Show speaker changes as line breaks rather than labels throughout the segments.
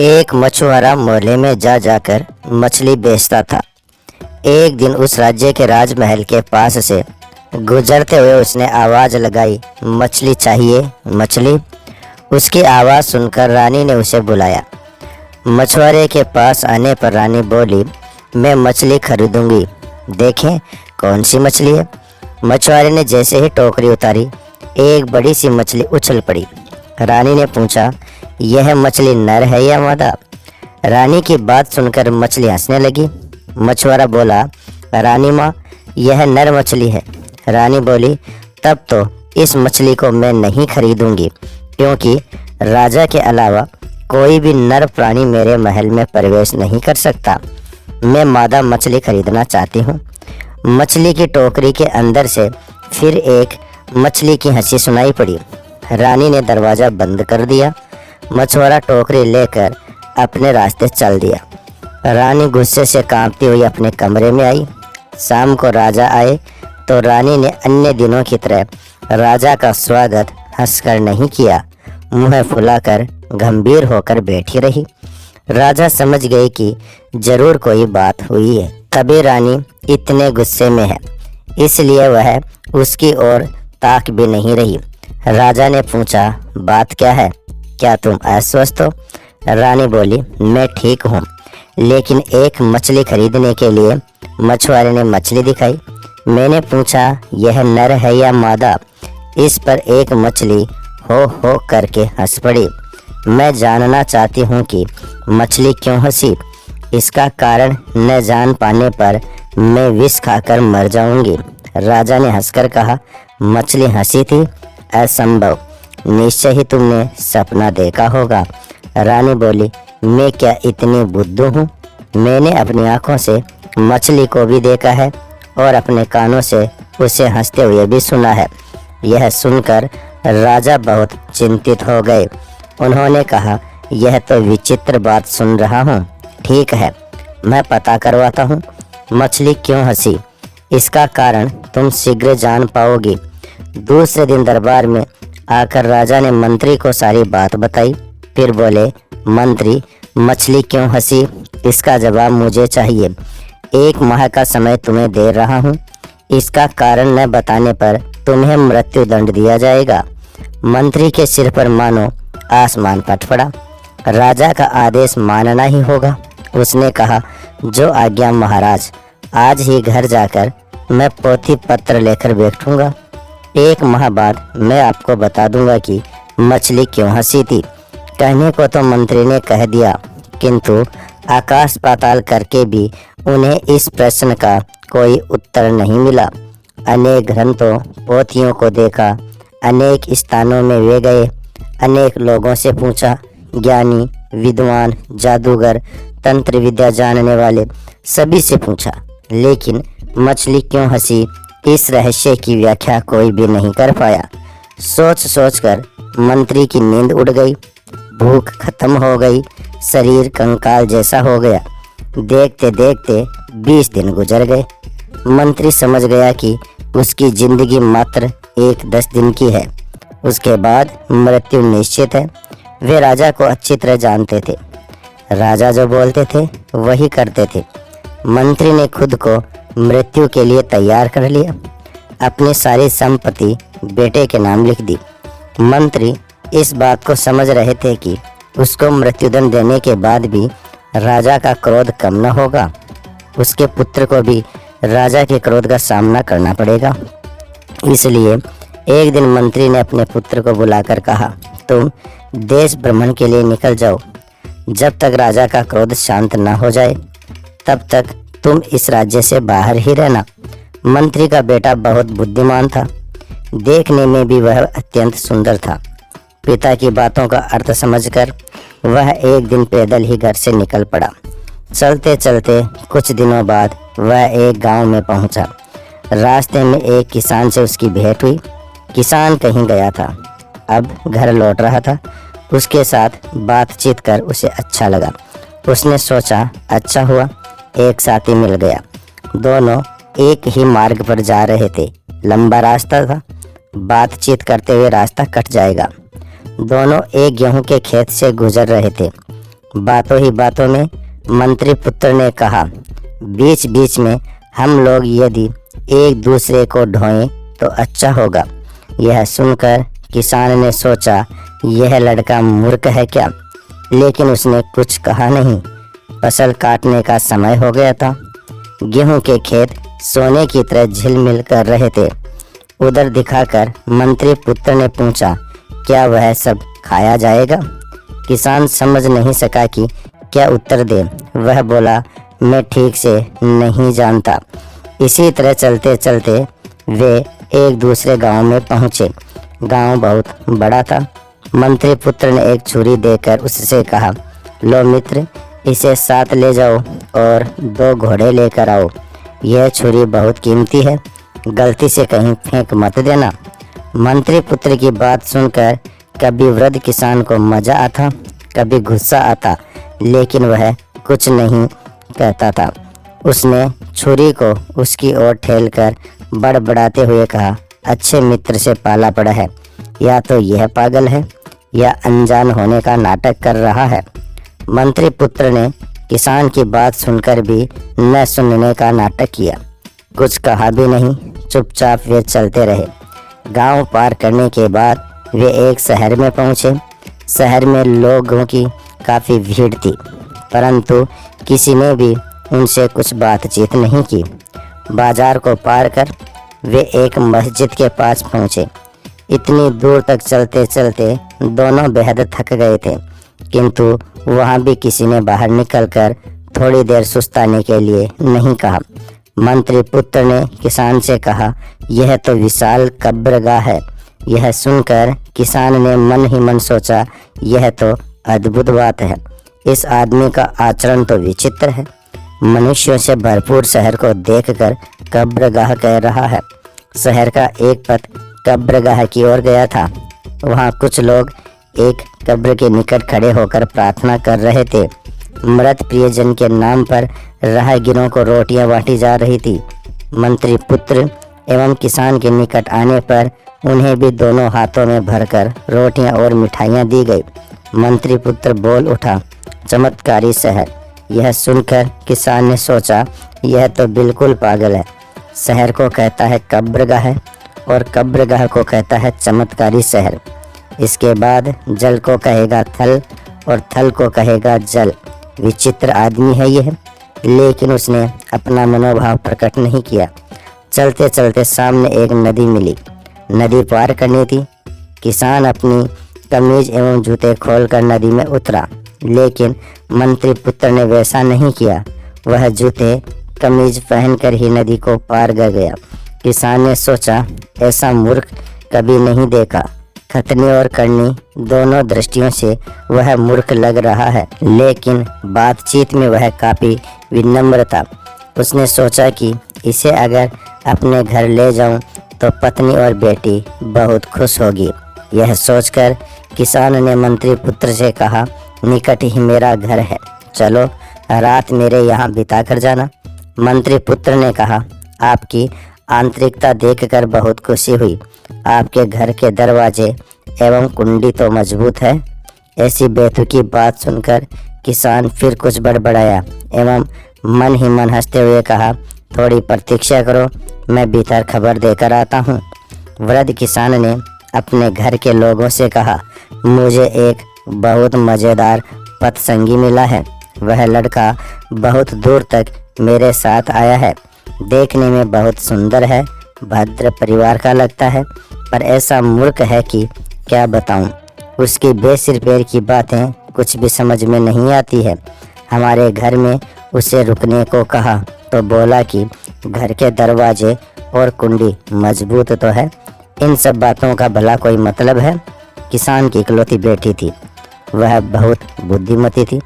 एक मछुआरा मोहल्ले में जा जाकर मछली बेचता था। एक दिन उस राज्य के राजमहल के पास से गुजरते हुए उसने आवाज़ लगाई, मछली चाहिए मछली। उसकी आवाज़ सुनकर रानी ने उसे बुलाया। मछुआरे के पास आने पर रानी बोली, मैं मछली खरीदूंगी, देखें कौन सी मछली है। मछुआरे ने जैसे ही टोकरी उतारी, एक बड़ी सी मछली उछल पड़ी। रानी ने पूछा, यह मछली नर है या मादा? रानी की बात सुनकर मछली हंसने लगी। मछुआरा बोला, रानी माँ, यह नर मछली है। रानी बोली, तब तो इस मछली को मैं नहीं खरीदूंगी, क्योंकि राजा के अलावा कोई भी नर प्राणी मेरे महल में प्रवेश नहीं कर सकता। मैं मादा मछली खरीदना चाहती हूँ। मछली की टोकरी के अंदर से फिर एक मछली की हंसी सुनाई पड़ी। रानी ने दरवाज़ा बंद कर दिया। मछुआरा टोकरी लेकर अपने रास्ते चल दिया। रानी गुस्से से कांपती हुई अपने कमरे में आई। शाम को राजा आए तो रानी ने अन्य दिनों की तरह राजा का स्वागत हंसकर नहीं किया, मुँह फुलाकर गंभीर होकर बैठी रही। राजा समझ गए कि जरूर कोई बात हुई है, तभी रानी इतने गुस्से में है, इसलिए वह उसकी ओर ताक भी नहीं रही। राजा ने पूछा, बात क्या है, क्या तुम अस्वस्थ हो? रानी बोली, मैं ठीक हूँ, लेकिन एक मछली खरीदने के लिए। मछुआरे ने मछली दिखाई। मैंने पूछा, यह नर है या मादा? इस पर एक मछली हो करके हंस पड़ी। मैं जानना चाहती हूँ कि मछली क्यों हंसी। इसका कारण न जान पाने पर मैं विष खाकर मर जाऊंगी। राजा ने हंसकर कहा, मछली हंसी थी? असंभव, निश्चय ही तुमने सपना देखा होगा। रानी बोली, मैं क्या इतनी बुद्धू हूँ? मैंने अपनी आँखों से मछली को भी देखा है और अपने कानों से उसे हंसते हुए भी सुना है। यह सुनकर राजा बहुत चिंतित हो गए। उन्होंने कहा, यह तो विचित्र बात सुन रहा हूँ। ठीक है, मैं पता करवाता हूँ मछली क्यों हंसी। इसका कारण तुम शीघ्र जान पाओगी। दूसरे दिन दरबार में आकर राजा ने मंत्री को सारी बात बताई। फिर बोले, मंत्री, मछली क्यों हंसी, इसका जवाब मुझे चाहिए। 1 माह का समय तुम्हें दे रहा हूँ। इसका कारण न बताने पर तुम्हें मृत्यु दंड दिया जाएगा। मंत्री के सिर पर मानो आसमान फट पड़ा। राजा का आदेश मानना ही होगा। उसने कहा, जो आज्ञा महाराज। आज ही घर जाकर मैं पोथी पत्र लेकर बैठूंगा। 1 माह बाद मैं आपको बता दूंगा कि मछली क्यों हंसी थी। कहने को तो मंत्री ने कह दिया, किंतु आकाश पाताल करके भी उन्हें इस प्रश्न का कोई उत्तर नहीं मिला। अनेक ग्रंथों पोथियों को देखा, अनेक स्थानों में वे गए, अनेक लोगों से पूछा, ज्ञानी, विद्वान, जादूगर, तंत्र विद्या जानने वाले सभी से पूछा, लेकिन मछली क्यों हंसी, इस रहस्य की व्याख्या कोई भी नहीं कर पाया। सोच सोचकर मंत्री की नींद उड़ गई, भूख खत्म हो गई, शरीर कंकाल जैसा हो गया। देखते देखते 20 दिन गुजर गए। मंत्री समझ गया कि उसकी जिंदगी मात्र 1-10 दिन की है, उसके बाद मृत्यु निश्चित है। वे राजा को अच्छी तरह जानते थे। राजा जो बोलते थे वही करते थे। मंत्री ने खुद को मृत्यु के लिए तैयार कर लिया। अपनी सारी संपत्ति बेटे के नाम लिख दी। मंत्री इस बात को समझ रहे थे कि उसको मृत्युदंड देने के बाद भी राजा का क्रोध कम न होगा। उसके पुत्र को भी राजा के क्रोध का सामना करना पड़ेगा। इसलिए एक दिन मंत्री ने अपने पुत्र को बुलाकर कहा, तुम देश भ्रमण के लिए निकल जाओ। जब तक राजा का क्रोध शांत न हो जाए तब तक तुम इस राज्य से बाहर ही रहना। मंत्री का बेटा बहुत बुद्धिमान था। देखने में भी वह अत्यंत सुंदर था। पिता की बातों का अर्थ समझकर वह एक दिन पैदल ही घर से निकल पड़ा। चलते चलते कुछ दिनों बाद वह एक गांव में पहुंचा। रास्ते में एक किसान से उसकी भेंट हुई। किसान कहीं गया था, अब घर लौट रहा था। उसके साथ बातचीत कर उसे अच्छा लगा। उसने सोचा, अच्छा हुआ एक साथी मिल गया। दोनों एक ही मार्ग पर जा रहे थे। लंबा रास्ता था, बातचीत करते हुए रास्ता कट जाएगा। दोनों एक गेहूं के खेत से गुजर रहे थे। बातों ही बातों में मंत्री पुत्र ने कहा, बीच बीच में हम लोग यदि एक दूसरे को ढोएं तो अच्छा होगा। यह सुनकर किसान ने सोचा, यह लड़का मूर्ख है क्या, लेकिन उसने कुछ कहा नहीं। फसल काटने का समय हो गया था। गेहूं के खेत सोने की तरह झिलमिल कर रहे थे। उधर दिखाकर मंत्री पुत्र ने पूछा, क्या वह सब खाया जाएगा? किसान समझ नहीं सका कि क्या उत्तर दे। वह बोला, मैं ठीक से नहीं जानता। इसी तरह चलते चलते वे एक दूसरे गांव में पहुंचे। गांव बहुत बड़ा था। मंत्री पुत्र ने एक छुरी देकर उससे कहा, लो मित्र, इसे साथ ले जाओ और 2 घोड़े लेकर आओ। यह छुरी बहुत कीमती है, गलती से कहीं फेंक मत देना। मंत्री पुत्र की बात सुनकर कभी वृद्ध किसान को मजा आता, कभी गुस्सा आता, लेकिन वह कुछ नहीं कहता था। उसने छुरी को उसकी ओर ठेलकर बड़बड़ाते हुए कहा, अच्छे मित्र से पाला पड़ा है, या तो यह पागल है या अनजान होने का नाटक कर रहा है। मंत्री पुत्र ने किसान की बात सुनकर भी न सुनने का नाटक किया। कुछ कहा भी नहीं, चुपचाप वे चलते रहे। गांव पार करने के बाद वे एक शहर में पहुंचे। शहर में लोगों की काफ़ी भीड़ थी, परंतु किसी ने भी उनसे कुछ बातचीत नहीं की। बाजार को पार कर वे एक मस्जिद के पास पहुंचे। इतनी दूर तक चलते चलते दोनों बेहद थक गए थे, किंतु वहां भी किसी ने बाहर निकलकर थोड़ी देर सुस्ताने के लिए नहीं कहा। मंत्री पुत्र ने किसान से कहा, यह तो विशाल कब्रगाह है। यह सुनकर किसान ने मन ही मन सोचा, यह तो अद्भुत बात है। इस आदमी का आचरण तो विचित्र है। मनुष्यों से भरपूर शहर को देखकर कब्रगाह कह रहा है। शहर का एक पथ कब्रगाह की ओर गया था। वहाँ कुछ लोग एक कब्र के निकट खड़े होकर प्रार्थना कर रहे थे। मृत प्रियजन के नाम पर राहगीरों को रोटियां बांटी जा रही थी। मंत्री पुत्र एवं किसान के निकट आने पर उन्हें भी दोनों हाथों में भरकर रोटियां और मिठाइयां दी गई। मंत्री पुत्र बोल उठा, चमत्कारी शहर। यह सुनकर किसान ने सोचा, यह तो बिल्कुल पागल है। शहर को कहता है कब्रगाह और कब्रगाह को कहता है चमत्कारी शहर। इसके बाद जल को कहेगा थल और थल को कहेगा जल। विचित्र आदमी है यह, लेकिन उसने अपना मनोभाव प्रकट नहीं किया। चलते चलते सामने एक नदी मिली। नदी पार करनी थी। किसान अपनी कमीज एवं जूते खोलकर नदी में उतरा, लेकिन मंत्री पुत्र ने वैसा नहीं किया। वह जूते कमीज पहनकर ही नदी को पार कर गया। किसान ने सोचा, ऐसा मूर्ख कभी नहीं देखा। खतनी और करनी दोनों दृष्टियों से वह मूर्ख लग रहा है, लेकिन बातचीत में वह काफ़ी विनम्र था। उसने सोचा कि इसे अगर अपने घर ले जाऊं तो पत्नी और बेटी बहुत खुश होगी। यह सोचकर किसान ने मंत्री पुत्र से कहा, निकट ही मेरा घर है, चलो रात मेरे यहाँ बिता कर जाना। मंत्री पुत्र ने कहा, आपकी आंतरिकता देखकर बहुत खुशी हुई। आपके घर के दरवाजे एवं कुंडी तो मजबूत है। ऐसी बेतुकी बात सुनकर किसान फिर कुछ बड़बड़ाया एवं मन ही मन हंसते हुए कहा, थोड़ी प्रतीक्षा करो, मैं भीतर खबर देकर आता हूँ। वृद्ध किसान ने अपने घर के लोगों से कहा, मुझे एक बहुत मज़ेदार पथसंगी मिला है। वह लड़का बहुत दूर तक मेरे साथ आया है। देखने में बहुत सुंदर है, भद्र परिवार का लगता है, पर ऐसा मूर्ख है कि क्या बताऊं। उसकी बेसिर पैर की बातें कुछ भी समझ में नहीं आती है। हमारे घर में उसे रुकने को कहा तो बोला कि घर के दरवाजे और कुंडी मजबूत तो है। इन सब बातों का भला कोई मतलब है? किसान की इकलौती बेटी थी, वह बहुत बुद्धिमती थी।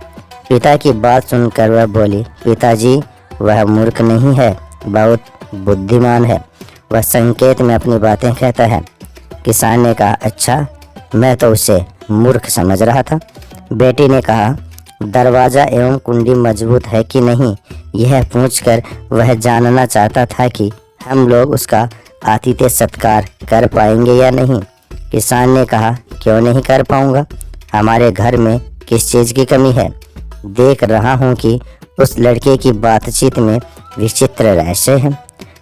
पिता की बात सुनकर वह बोली, पिताजी, वह मूर्ख नहीं है, बहुत बुद्धिमान है। वह संकेत में अपनी बातें कहता है। किसान ने कहा, अच्छा, मैं तो उसे मूर्ख समझ रहा था। बेटी ने कहा, दरवाज़ा एवं कुंडी मजबूत है कि नहीं, यह पूछकर वह जानना चाहता था कि हम लोग उसका आतिथ्य सत्कार कर पाएंगे या नहीं। किसान ने कहा, क्यों नहीं कर पाऊंगा, हमारे घर में किस चीज़ की कमी है। देख रहा हूँ कि उस लड़के की बातचीत में विचित्र रहस्य है।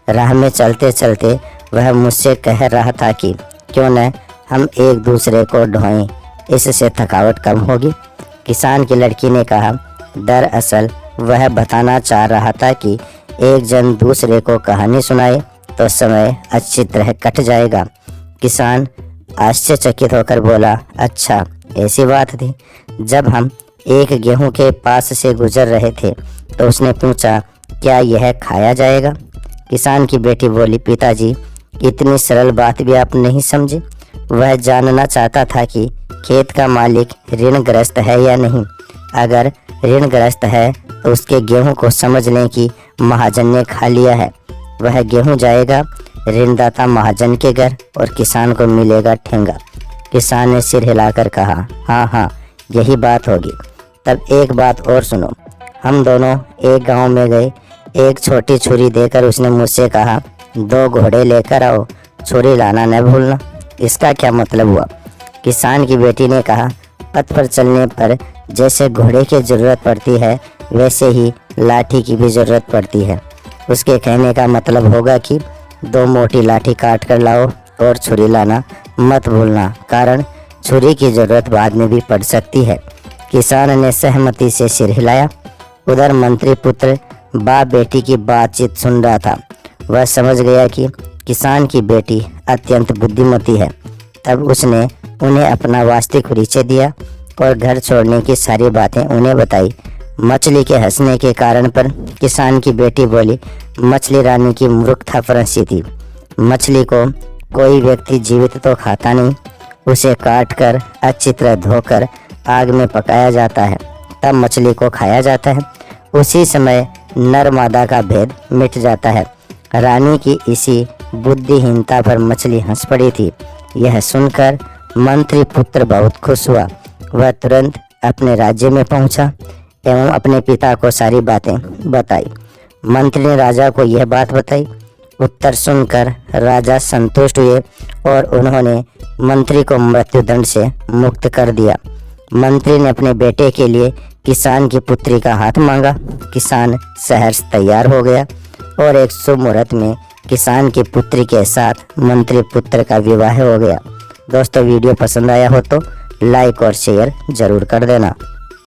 राह में चलते चलते वह मुझसे कह रहा था कि क्यों न हम एक दूसरे को ढोएं, इससे थकावट कम होगी। किसान की लड़की ने कहा, दरअसल वह बताना चाह रहा था कि एक जन दूसरे को कहानी सुनाए तो समय अच्छी तरह कट जाएगा। किसान आश्चर्यचकित होकर बोला, अच्छा ऐसी बात थी। जब हम एक गेहूं के पास से गुजर रहे थे तो उसने पूछा, क्या यह खाया जाएगा? किसान की बेटी बोली, पिताजी इतनी सरल बात भी आप नहीं समझे। वह जानना चाहता था कि खेत का मालिक ऋणग्रस्त है या नहीं। अगर ऋणग्रस्त है तो उसके गेहूं को समझ लें कि महाजन ने खा लिया है। वह गेहूं जाएगा ऋणदाता महाजन के घर और किसान को मिलेगा ठेंगा। किसान ने सिर हिलाकर कहा, हाँ हाँ यही बात होगी। तब एक बात और सुनो। हम दोनों एक गांव में गए। एक छोटी छुरी देकर उसने मुझसे कहा, 2 घोड़े लेकर आओ, छुरी लाना न भूलना। इसका क्या मतलब हुआ? किसान की बेटी ने कहा, पथ पर चलने पर जैसे घोड़े की ज़रूरत पड़ती है वैसे ही लाठी की भी ज़रूरत पड़ती है। उसके कहने का मतलब होगा कि 2 मोटी लाठी काट कर लाओ और छुरी लाना मत भूलना, कारण छुरी की ज़रूरत बाद में भी पड़ सकती है। किसान ने सहमति से सिर हिलाया। उधर मंत्री पुत्र बाप बेटी की बातचीत सुन रहा था। वह समझ गया कि किसान की बेटी अत्यंत बुद्धिमती है। तब उसने उन्हें अपना वास्तविक परिचय दिया और घर छोड़ने की सारी बातें उन्हें बताई। मछली के हंसने के कारण पर किसान की बेटी बोली, मछली रानी की मूर्खता फंसी थी। मछली को कोई व्यक्ति जीवित तो खाता नहीं, उसे काट कर अच्छी तरह धोकर आग में पकाया जाता है, तब मछली को खाया जाता है। उसी समय नर मादा का भेद मिट जाता है। रानी की इसी बुद्धिहीनता पर मछली हंस पड़ी थी। यह सुनकर मंत्री पुत्र बहुत खुश हुआ। वह तुरंत अपने राज्य में पहुंचा एवं अपने पिता को सारी बातें बताई। मंत्री ने राजा को यह बात बताई। उत्तर सुनकर राजा संतुष्ट हुए और उन्होंने मंत्री को मृत्युदंड से मुक्त कर दिया। मंत्री ने अपने बेटे के लिए किसान की पुत्री का हाथ मांगा। किसान सहर्ष तैयार हो गया और एक शुभ मुहूर्त में किसान की पुत्री के साथ मंत्री पुत्र का विवाह हो गया। दोस्तों वीडियो पसंद आया हो तो लाइक और शेयर जरूर कर देना।